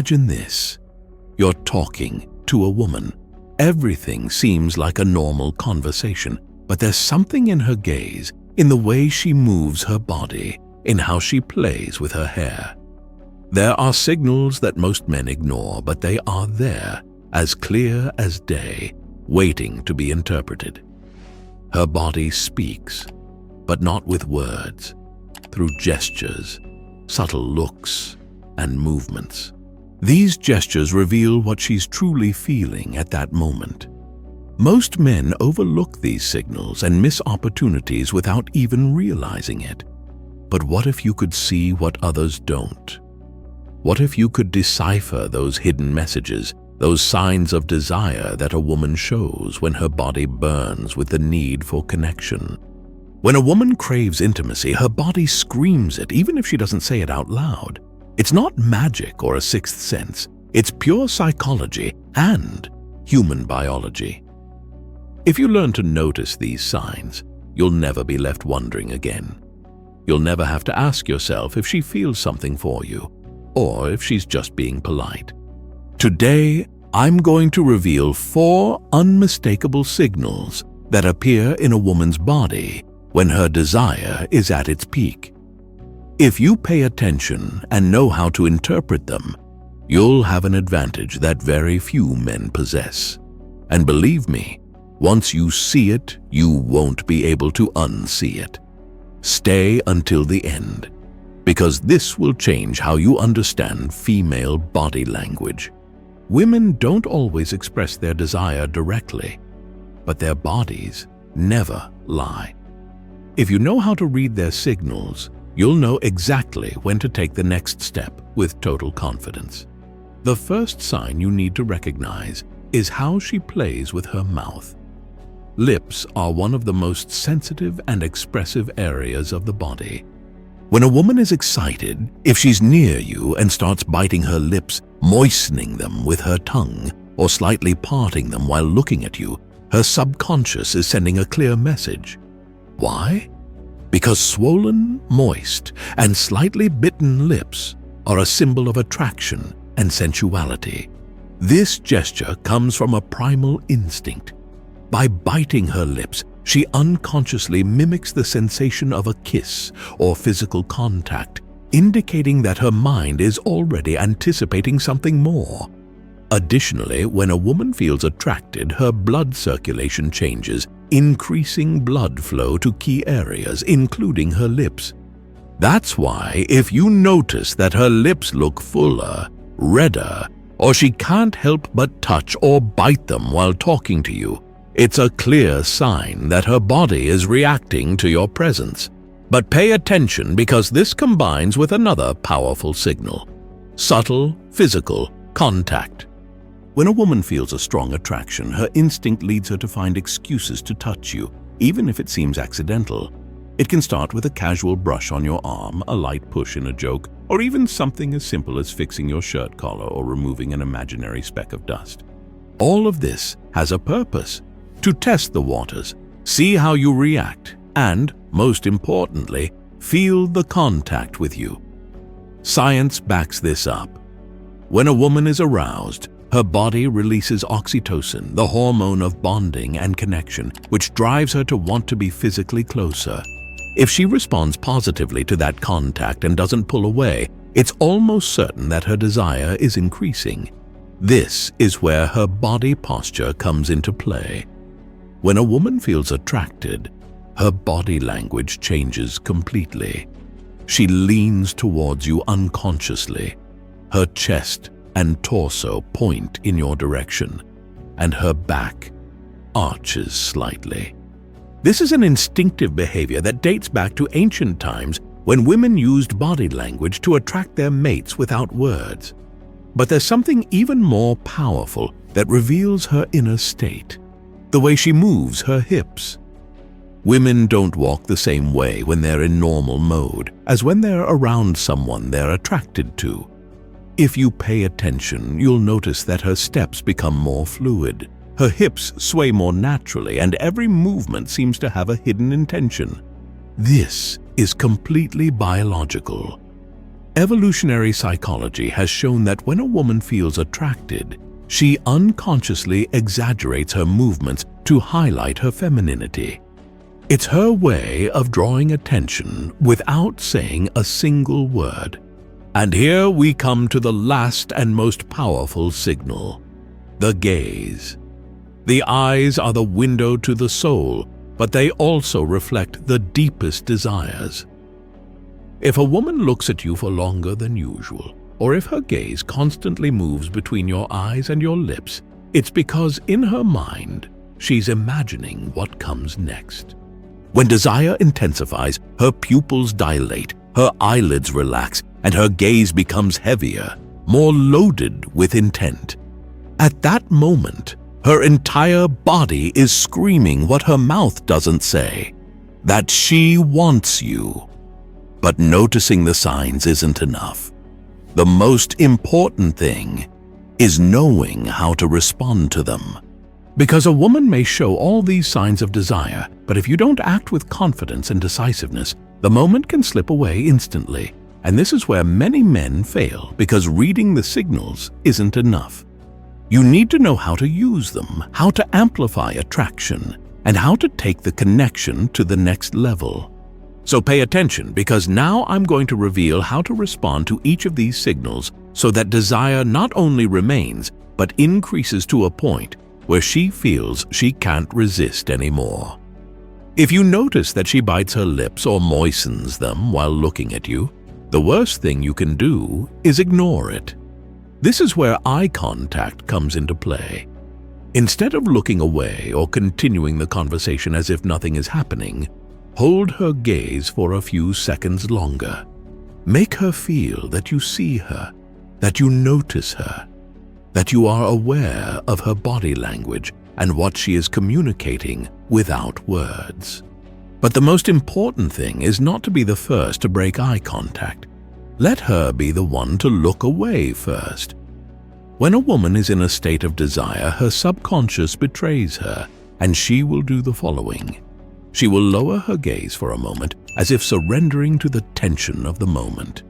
Imagine this. You're talking to a woman. Everything seems like a normal conversation, but there's something in her gaze, in the way she moves her body, in how she plays with her hair. There are signals that most men ignore, but they are there, as clear as day, waiting to be interpreted. Her body speaks, but not with words, through gestures, subtle looks, and movements. These gestures reveal what she's truly feeling at that moment. Most men overlook these signals and miss opportunities without even realizing it. But what if you could see what others don't? What if you could decipher those hidden messages, those signs of desire that a woman shows when her body burns with the need for connection? When a woman craves intimacy, her body screams it, even if she doesn't say it out loud. It's not magic or a sixth sense. It's pure psychology and human biology. If you learn to notice these signs, you'll never be left wondering again. You'll never have to ask yourself if she feels something for you, or if she's just being polite. Today, I'm going to reveal 4 unmistakable signals that appear in a woman's body when her desire is at its peak. If you pay attention and know how to interpret them, you'll have an advantage that very few men possess. And believe me, once you see it, you won't be able to unsee it. Stay until the end, because this will change how you understand female body language. Women don't always express their desire directly, but their bodies never lie. If you know how to read their signals, you'll know exactly when to take the next step with total confidence. The first sign you need to recognize is how she plays with her mouth. Lips are one of the most sensitive and expressive areas of the body. When a woman is excited, if she's near you and starts biting her lips, moistening them with her tongue, or slightly parting them while looking at you, her subconscious is sending a clear message. Why? Because swollen, moist, and slightly bitten lips are a symbol of attraction and sensuality. This gesture comes from a primal instinct. By biting her lips, she unconsciously mimics the sensation of a kiss or physical contact, indicating that her mind is already anticipating something more. Additionally, when a woman feels attracted, her blood circulation changes, increasing blood flow to key areas, including her lips. That's why if you notice that her lips look fuller, redder, or she can't help but touch or bite them while talking to you, it's a clear sign that her body is reacting to your presence. But pay attention, because this combines with another powerful signal: subtle physical contact. When a woman feels a strong attraction, her instinct leads her to find excuses to touch you, even if it seems accidental. It can start with a casual brush on your arm, a light push in a joke, or even something as simple as fixing your shirt collar or removing an imaginary speck of dust. All of this has a purpose: to test the waters, see how you react, and, most importantly, feel the contact with you. Science backs this up. When a woman is aroused, her body releases oxytocin, the hormone of bonding and connection, which drives her to want to be physically closer. If she responds positively to that contact and doesn't pull away, it's almost certain that her desire is increasing. This is where her body posture comes into play. When a woman feels attracted, her body language changes completely. She leans towards you unconsciously. Her chest and torso point in your direction, and her back arches slightly. This is an instinctive behavior that dates back to ancient times when women used body language to attract their mates without words. But there's something even more powerful that reveals her inner state: the way she moves her hips. Women don't walk the same way when they're in normal mode as when they're around someone they're attracted to. If you pay attention, you'll notice that her steps become more fluid. Her hips sway more naturally, and every movement seems to have a hidden intention. This is completely biological. Evolutionary psychology has shown that when a woman feels attracted, she unconsciously exaggerates her movements to highlight her femininity. It's her way of drawing attention without saying a single word. And here we come to the last and most powerful signal: the gaze. The eyes are the window to the soul, but they also reflect the deepest desires. If a woman looks at you for longer than usual, or if her gaze constantly moves between your eyes and your lips, it's because in her mind, she's imagining what comes next. When desire intensifies, her pupils dilate, her eyelids relax, and her gaze becomes heavier, more loaded with intent. At that moment, her entire body is screaming what her mouth doesn't say, that she wants you. But noticing the signs isn't enough. The most important thing is knowing how to respond to them. Because a woman may show all these signs of desire, but if you don't act with confidence and decisiveness, the moment can slip away instantly. And this is where many men fail, because reading the signals isn't enough. You need to know how to use them, how to amplify attraction, and how to take the connection to the next level. So pay attention, because now I'm going to reveal how to respond to each of these signals so that desire not only remains, but increases to a point where she feels she can't resist anymore. If you notice that she bites her lips or moistens them while looking at you, the worst thing you can do is ignore it. This is where eye contact comes into play. Instead of looking away or continuing the conversation as if nothing is happening, hold her gaze for a few seconds longer. Make her feel that you see her, that you notice her, that you are aware of her body language and what she is communicating without words. But the most important thing is not to be the first to break eye contact. Let her be the one to look away first. When a woman is in a state of desire, her subconscious betrays her, and she will do the following. She will lower her gaze for a moment, as if surrendering to the tension of the moment.